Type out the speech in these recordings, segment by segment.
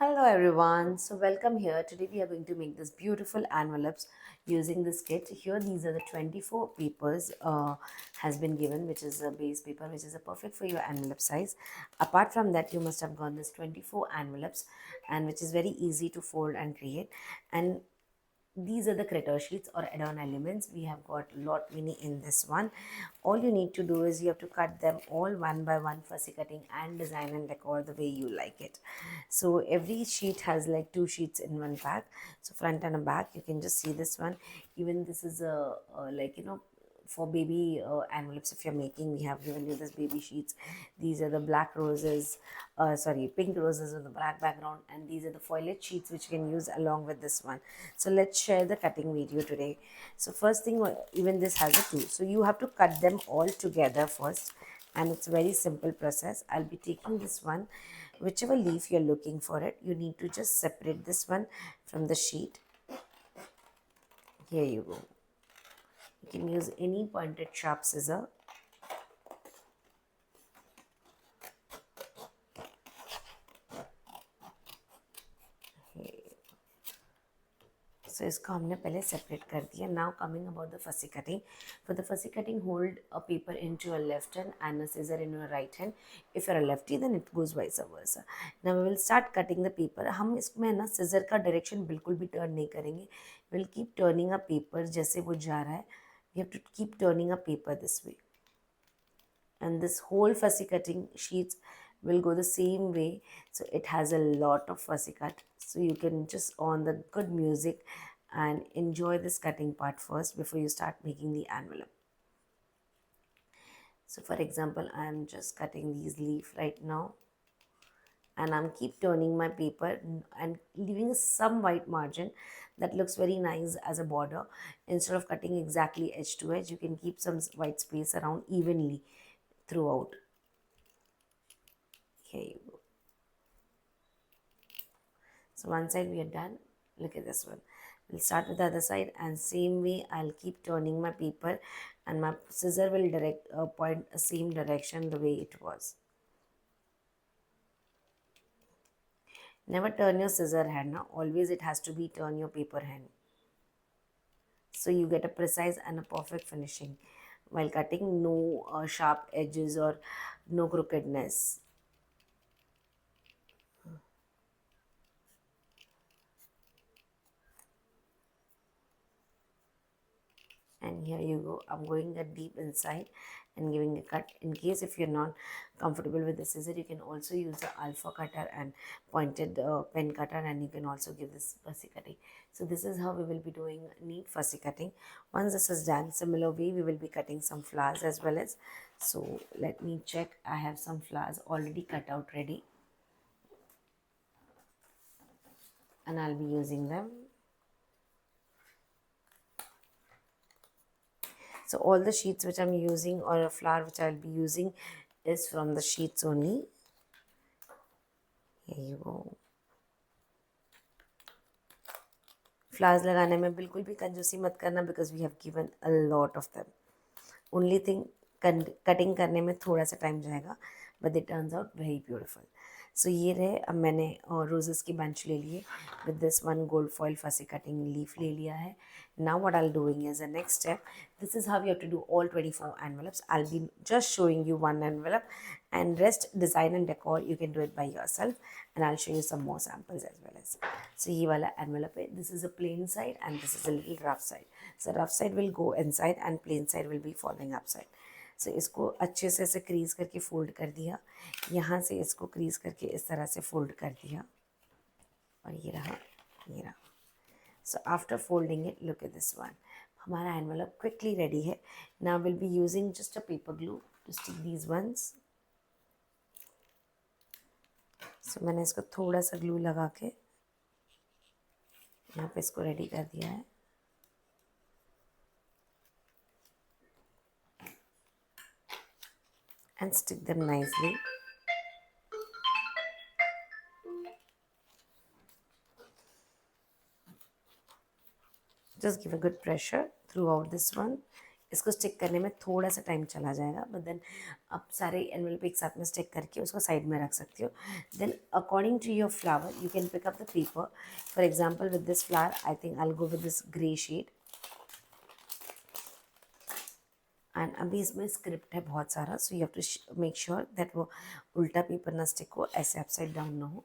Hello everyone, so welcome here. Today we are going to make this beautiful envelopes using this kit. Here these are the 24 papers has been given, which is a base paper which is a perfect for your envelope size. Apart from that, you must have got this 24 envelopes and which is very easy to fold and create. And these are the critter sheets or add-on elements. We have got lot many in this one. All you need to do is you have to cut them all one by one, fussy cutting and design and decor the way you like it. So every sheet has like two sheets in one pack, so front and a back. You can just see this one. Even this is a like for baby envelopes. If you're making, we have given you this baby sheets. These are the black roses, sorry, pink roses with the black background, and these are the foiled sheets which you can use along with this one. So let's share the cutting video today. So first thing, even this has a two, so you have to cut them all together first, and it's a very simple process. I'll be taking this one, whichever leaf you're looking for it, you need to just separate this one from the sheet. Here you go. You can use any pointed sharp scissor. So इसको हमने पहले separate कर दिया. Now coming about the fussy cutting. For the fussy cutting, hold a paper into your left hand and a scissor in your right hand. If you're a lefty, then it goes vice versa. Now we will start cutting the paper. हम इसमें ना scissor का direction बिल्कुल भी turn नहीं करेंगे. We'll keep turning a paper जैसे वो जा रहा है. We have to keep turning a paper this way. And this whole fussy cutting sheets will go the same way, so it has a lot of fussy cut, so you can just on the good music and enjoy this cutting part first before you start making the envelope. So for example, I am just cutting these leaf right now, and I'm keep turning my paper and leaving some white margin that looks very nice as a border. Instead of cutting exactly edge to edge, you can keep some white space around evenly throughout. Here you go. So one side we are done. Look at this one. We'll start with the other side, and same way I'll keep turning my paper, and my scissor will direct point same direction the way it was. Never turn your scissor hand. Now always it has to be turn your paper hand, so you get a precise and a perfect finishing while cutting. No sharp edges or no crookedness. And here you go. I'm going a deep inside and giving a cut. In case if you're not comfortable with the scissor, you can also use the alpha cutter and pointed pen cutter, and you can also give this fussy cutting. So this is how we will be doing neat fussy cutting. Once this is done, similar way we will be cutting some flowers as well as. So let me check. I have some flowers already cut out ready, and I'll be using them. So all the sheets which I'm using, or a flower which I'll be using, is from the sheets only. Here you go. Flowers लगाने में बिल्कुल भी कंजूसी मत करना, because we have given a lot of them. Only thing, cutting करने में थोड़ा सा टाइम जाएगा, but it turns out very beautiful. So ये रहे. अब मैंने रोजेस की बंच ले लिए. With this one gold foil fussy cutting leaf ले लिया है. Now what I'll doing is the next step. This is how you have to do all 24 envelopes. I'll be just showing you one envelope, and rest design and decor you can do it by yourself, and I'll show you some more samples as well as. So ये वाला envelope है. This is a plain side and this is a little rough side. So rough side will go inside and plain side will be falling upside. So इसको अच्छे से ऐसे crease करके fold कर दिया. यहाँ से इसको क्रीज करके इस तरह से फोल्ड कर दिया, और ये रहा, ये रहा. So after folding it, look at this one. हमारा envelope quickly ready है. Now we'll be using just a paper glue to stick these ones. So मैंने इसको थोड़ा सा ग्लू लगा के यहाँ पे इसको रेडी कर दिया है. And stick them nicely. Just give a good pressure throughout this one. इसको स्टिक करने में थोड़ा सा टाइम चला जाएगा, बट देन आप सारे एनवलप एक साथ में स्टिक करके उसको साइड में रख सकते हो. Then according to your flower you can pick up the paper. For example with this flower I think I will go with this grey shade. And अभी इसमें स्क्रिप्ट है बहुत सारा, so you have to make sure that वो उल्टा paper ना stick हो, ऐसे अपसाइड डाउन ना हो.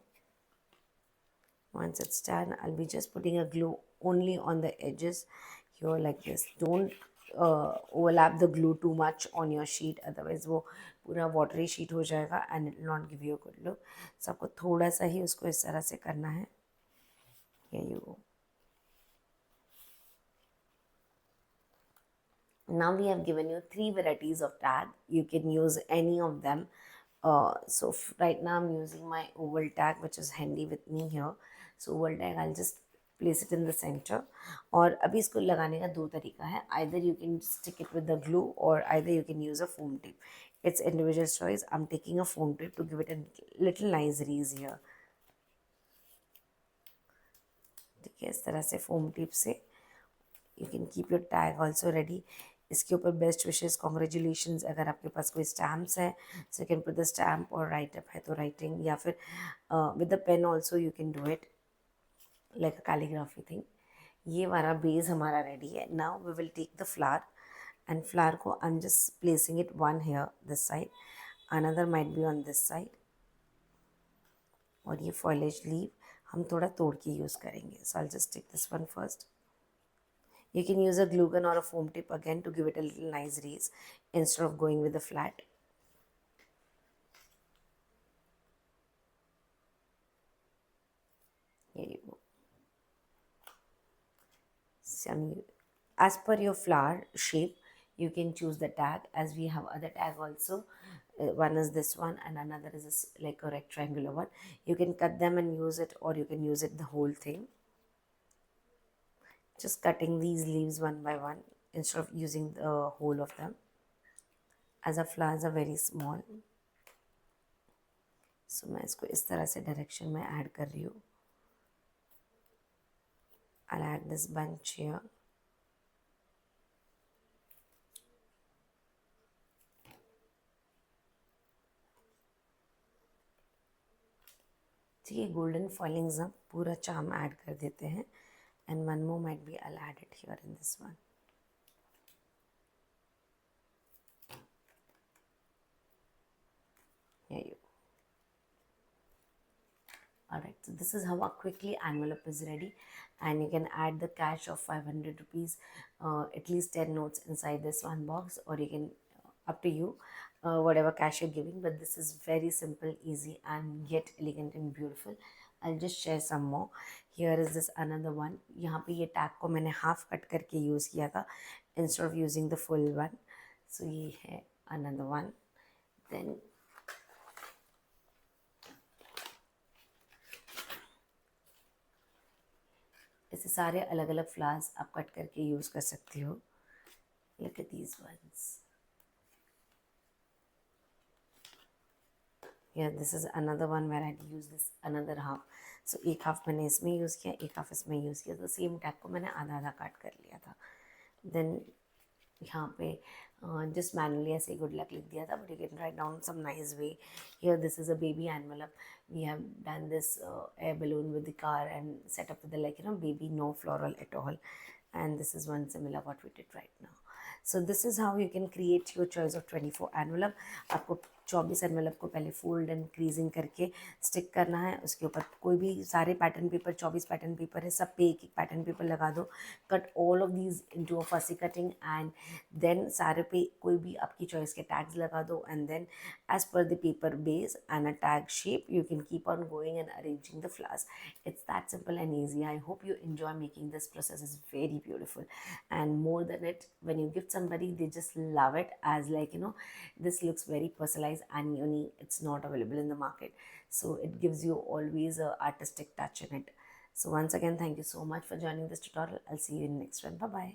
Once it's done, I'll be just putting a glue only on the edges here like this. Don't overlap the glue too much on your sheet, otherwise वो पूरा watery sheet हो जाएगा and it will not give you a good look. So आपको थोड़ा सा ही उसको इस तरह से करना है. Here you go. Now we have given you 3 varieties of tag. You can use any of them. So right now I'm using my oval tag which is handy with me here. So oval tag I'll just place it in the center. और अभी इसको लगाने का 2 तरीका है. Either you can stick it with the glue or either you can use a foam tape. It's individual choice. I'm taking a foam tape to give it a little nice ease here. ठीक है, इस तरह से foam tape से you can keep your tag also ready. इसके ऊपर best wishes, congratulations. अगर आपके पास कोई स्टैम्प्स है so you can put the stamp, और राइट अप है तो राइटिंग, या फिर with the pen also you can do it like a calligraphy thing. ये वाला बेस हमारा रेडी है. Now we will take the flower, and flower को I am just placing it one here this side, another might be on this side. और ये फॉइलेज leave हम थोड़ा तोड़ के यूज़ करेंगे. So I just take this one first. You can use a glue gun or a foam tip again to give it a little nice raise instead of going with the flat. Here you go. As per your flower shape, you can choose the tag, as we have other tag also. One is this one and another is this, like a rectangular one. You can cut them and use it, or you can use it the whole thing. Just cutting these leaves one by one instead of using the whole of them, as our flowers are very small. So मैं इसको इस तरह से direction में add कर रही हूँ. I'll add this bunch here. ठीक है, गोल्डन फॉइलिंग्स हम पूरा चार्म ऐड कर देते हैं. And one more might be I'll add it here in this one. Here you go. Alright, so this is how a quickly envelope is ready, and you can add the cash of 500 rupees, at least 10 notes inside this one box, or you can, up to you, whatever cash you're giving. But this is very simple, easy, and yet elegant and beautiful. I'll just share some more. Here is this another one. यहाँ पे ये tag को मैंने half cut करके use किया था instead of using the full one. So ये है another one. Then ऐसे सारे अलग अलग फ्लावर्स आप कट करके यूज़ कर सकते हो. Look at these ones. Yeah, this is another one where I had used this another half. So एक हाफ मैंने इसमें यूज़ किया, एक हाफ इसमें यूज़ किया. तो सेम टैग को मैंने आधा आधा काट कर लिया था. देन यहाँ पे जस्ट मैनुअली ऐसे गुड लक लिख दिया था, but you can write down some nice way. Here this is a baby envelope. We have done this air balloon with the car and set up with the, like, baby, no floral at all. And this is one similar what we did right now. So this is how you can create your choice of 24 envelope. आपको 24 envelope को पहले fold and kriging करके stick करना है. उसके ऊपर कोई भी सारे पैटर्न पेपर, 24 पैटर्न पेपर है, सब पे एक एक पैटर्न पेपर लगा दो. Cut all of these into a फसी कटिंग, एंड देन सारे पे कोई भी आपकी चॉइस के टैग्स लगा दो. And then as per the paper base and a tag shape you can keep on going and arranging the flowers. It's that simple and easy. I hope you enjoy making this process. Is very beautiful, and more than it, when you gift somebody, they just love it, as like, this looks very personalized and unique. It's not available in the market, so it gives you always a artistic touch in it. So once again, thank you so much for joining this tutorial. I'll see you in the next one. Bye bye.